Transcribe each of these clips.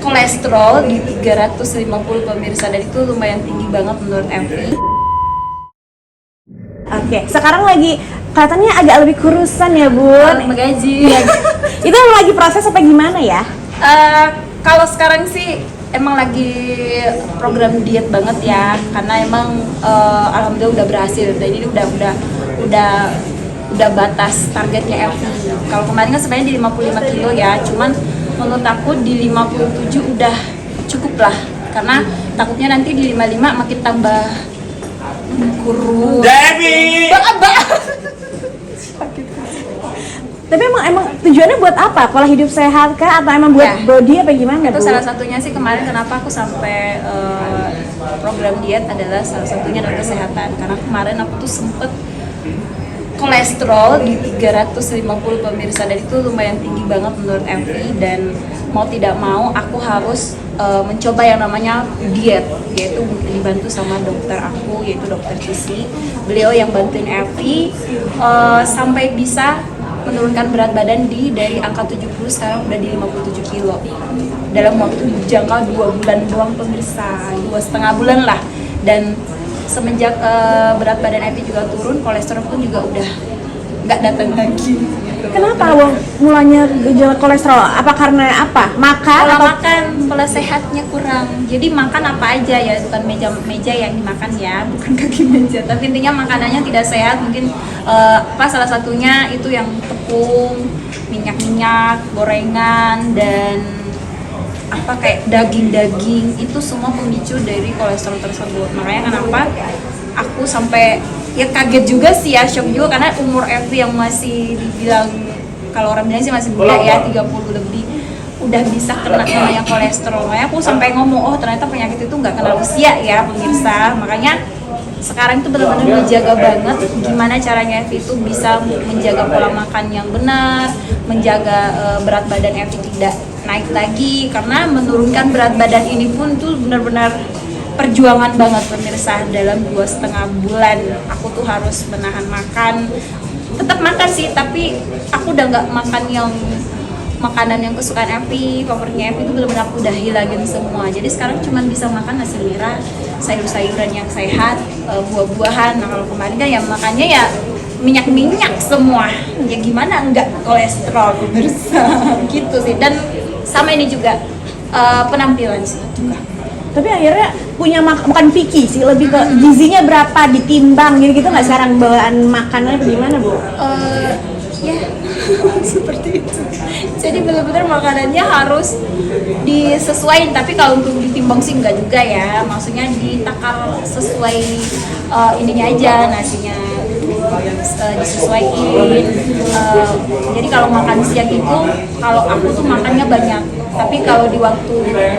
kolesterol di 350 pemirsa, dan itu lumayan tinggi banget menurut Evi. Oke, sekarang lagi kelihatannya agak lebih kurusan ya Bun. Menggaji. Itu emang lagi proses apa gimana ya? Kalau sekarang sih emang lagi program diet banget ya, karena emang alhamdulillah udah berhasil. Dan ini udah batas targetnya Evi. Kalau kemarin kan sebenarnya di 55 kilo ya, cuman menurut aku di 57 udah cukup lah, karena takutnya nanti di 55 makin tambah kurus. Debbie! Tapi emang tujuannya buat apa? Pola hidup sehat kah? Atau emang buat Ya. body apa gimana Itu Bu? salah satunya sih kemarin kenapa aku sampai program diet adalah salah satunya adalah kesehatan, karena kemarin aku tuh sempet kolesterol di 350 pemirsa, dan itu lumayan tinggi banget menurut Evi. Dan mau tidak mau aku harus mencoba yang namanya diet, yaitu dibantu sama dokter aku, yaitu dokter Cici. Beliau yang bantuin Evi sampai bisa menurunkan berat badan dari angka 70 sekarang udah di 57 kilo dalam waktu jangka 2 bulan doang pemirsa, 2,5 bulan lah. Dan semenjak berat badan Evi juga turun, kolesterol pun juga udah nggak datang lagi gitu. Kenapa Bang mulanya gejala kolesterol? Apa karena apa? Makan Pola atau makan, pola sehatnya kurang. Jadi makan apa aja ya, bukan meja yang dimakan ya, bukan kaki meja. Tapi intinya makanannya tidak sehat. Mungkin salah satunya itu yang tepung, minyak, gorengan, dan kayak daging itu semua pemicu dari kolesterol tersebut. Makanya kenapa aku sampai ya kaget juga sih ya, shock juga, karena umur Evi yang masih dibilang, kalau orang bilang sih masih muda ya, 30 lebih, udah bisa kena namanya kolesterol. Makanya aku sampai ngomong, oh ternyata penyakit itu nggak kenal usia ya pemirsa. Makanya sekarang itu benar-benar dijaga banget gimana caranya Evi itu bisa menjaga pola makan yang benar, menjaga berat badan Evi tidak naik lagi, karena menurunkan berat badan ini pun tuh benar-benar perjuangan banget pemirsa. Dalam 2,5 bulan aku tuh harus menahan makan, tetap makan sih, tapi aku udah nggak makan yang makanan yang kesukaan Evi, favoritnya Evi itu benar-benar aku udah hilangin semua. Jadi sekarang cuma bisa makan nasi merah, sayur-sayuran yang sehat, buah-buahan. Nah kalau kemarin kan ya makannya ya minyak semua, ya gimana enggak kolesterol pemirsa gitu sih. Dan sama ini juga penampilan sih juga. tapi akhirnya punya bukan picky sih, lebih ke gizinya berapa ditimbang gitu nggak sekarang bawaan makanannya gimana Bu? Ya seperti itu. Jadi benar-benar makanannya harus disesuaikan, tapi kalau untuk ditimbang sih enggak juga ya. Maksudnya ditakar sesuai ininya aja, nasinya disesuaikan. Jadi kalau makan siang itu, kalau aku tuh makannya banyak, tapi kalau di waktu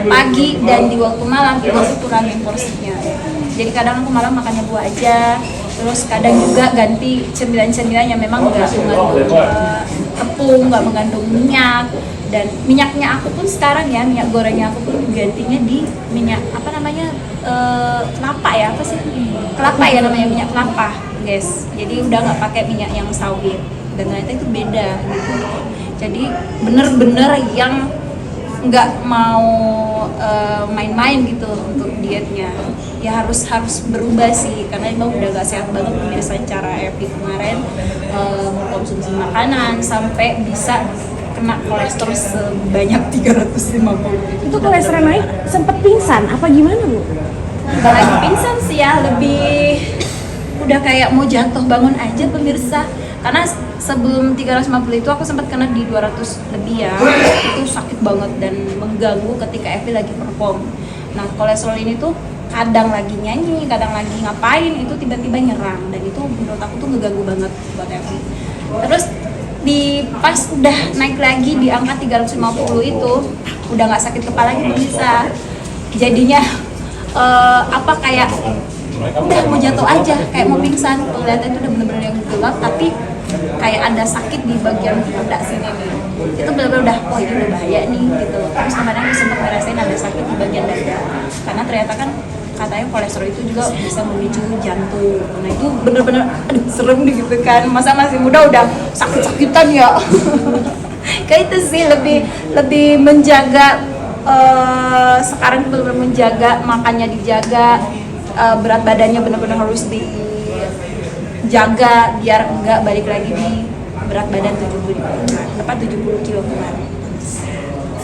pagi dan di waktu malam itu aku kurangin porsinya. Jadi kadang aku malam makannya buah aja, terus kadang juga ganti cemilan-cemilan yang memang nggak mengandung tepung, nggak mengandung minyak. Dan minyaknya aku pun sekarang ya, minyak gorengnya aku pun gantinya di minyak apa namanya, kelapa ya, apa sih, kelapa ya namanya, minyak kelapa guys. Jadi udah nggak pakai minyak yang sawit, dan ternyata itu beda gitu. Jadi bener-bener yang nggak mau main-main gitu untuk dietnya, ya harus berubah sih, karena emang udah gak sehat banget pemirsa. Cara Evi kemarin mengkonsumsi makanan sampai bisa kena kolesterol sebanyak 350. Itu kolesterol naik sempet pingsan apa gimana Bu? Gak lagi pingsan sih ya, lebih udah kayak mau jatuh bangun aja pemirsa. Karena sebelum 350 itu aku sempat kena di 200 lebih ya. Itu sakit banget dan mengganggu ketika Evi lagi perform. Nah kolesterol ini tuh kadang lagi nyanyi, kadang lagi ngapain, itu tiba-tiba nyerang, dan itu menurut aku tuh ngeganggu banget buat Evi. Terus pas udah naik lagi di angka 350 itu udah nggak sakit kepala lagi bisa. Jadinya kayak udah mau jatuh aja, kayak mau pingsan. Kelihatan itu udah bener-bener yang gelap, tapi kayak ada sakit di bagian pundak sini nih. Itu bener-bener udah, oh ini udah bahaya nih gitu. Terus kemarin aku sempat ngerasain ada sakit di bagian dada, karena ternyata kan katanya kolesterol itu juga bisa memicu jantung. Nah itu bener-bener aduh serem nih gitu kan, masa masih muda udah sakit-sakitan ya. Kayak itu sih lebih menjaga sekarang benar-benar menjaga makannya dijaga, berat badannya benar-benar harus dijaga biar enggak balik lagi di berat badan 70 kilo kemarin.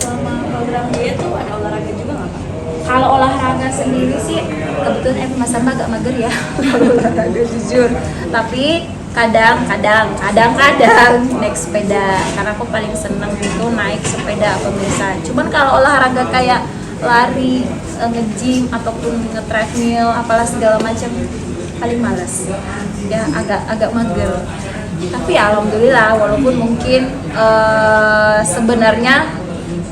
Selama program diet tuh ada olahraga juga nggak Kak? Kalau olahraga sendiri sih kebetulan Mas Samba agak mager ya kalau olahraga jujur. Tapi kadang-kadang naik sepeda karena aku paling seneng itu naik sepeda pemirsa. Cuman kalau olahraga kayak lari, nge-gym ataupun nge-treadmill apalah segala macam paling males. Ya agak mager. Tapi ya alhamdulillah walaupun mungkin sebenarnya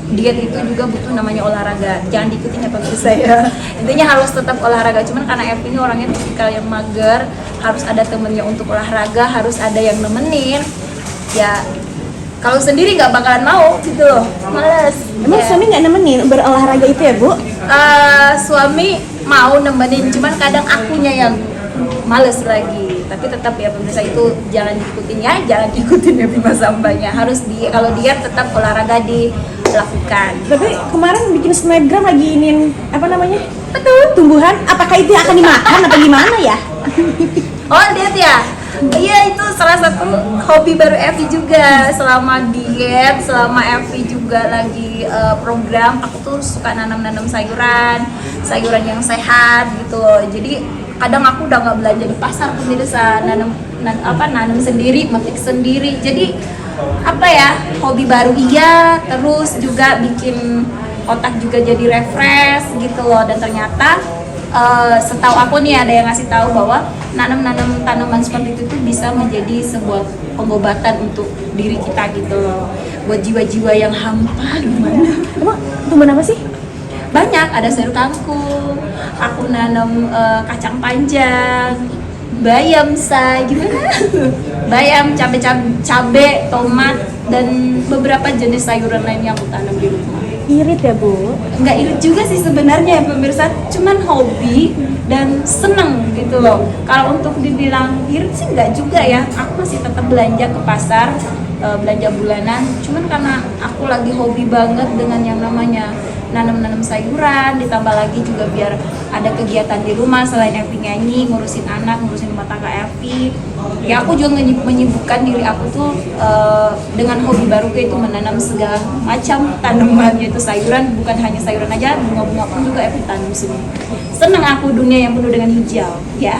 diet itu juga butuh namanya olahraga, jangan diikutin ya pemirsa ya. Intinya harus tetap olahraga, cuman karena Evi ini orangnya tipikal yang mager, harus ada temennya untuk olahraga, harus ada yang nemenin. Ya kalau sendiri nggak bakalan mau gitu loh, males. Emang Ya. suami nggak nemenin berolahraga itu ya, Bu? Suami mau nemenin, cuman kadang akunya yang males lagi. Tapi tetap ya pemirsa itu jangan diikutin ya Mas Sambanya. Harus kalau diet tetap olahraga dilakukan. Tapi kemarin bikin snapgram lagi inin apa namanya? Betul. Tumbuhan. Apakah itu akan dimakan apa gimana ya? Oh lihat ya, iya itu salah satu hobi baru Evi juga. Selama diet, selama Evi juga lagi program, aku tuh suka nanam sayuran yang sehat gitu loh. Jadi kadang aku udah nggak belanja di pasar pemirsa, nanam sendiri, metik sendiri. Jadi apa ya, hobi baru iya, terus juga bikin otak juga jadi refresh gitu loh. Dan ternyata setahu aku nih ada yang ngasih tahu bahwa nanam tanaman seperti itu tuh bisa menjadi sebuah pengobatan untuk diri kita gitu loh, buat jiwa-jiwa yang hampa gimana. Emang tumbuhan apa sih? Banyak, ada sayur kangkung, aku nanam kacang panjang, bayam gimana? Bayam, cabe, tomat, dan beberapa jenis sayuran lain yang aku tanam di rumah. Irit ya, Bu? Nggak irit juga sih sebenarnya ya pemirsa, cuman hobi dan seneng gitu loh. Kalau untuk dibilang irit sih nggak juga ya, aku masih tetap belanja ke pasar, belanja bulanan. Cuman karena aku lagi hobi banget dengan yang namanya nanam sayuran, ditambah lagi juga biar ada kegiatan di rumah selain Evi nyanyi, ngurusin anak, ngurusin rumah tangga Evi. Ya aku juga menyibukkan diri aku tuh dengan hobi baru itu menanam segala macam tanaman, yaitu sayuran, bukan hanya sayuran aja, bunga-bunga pun juga Evi tanam semua. Seneng aku dunia yang penuh dengan hijau, ya.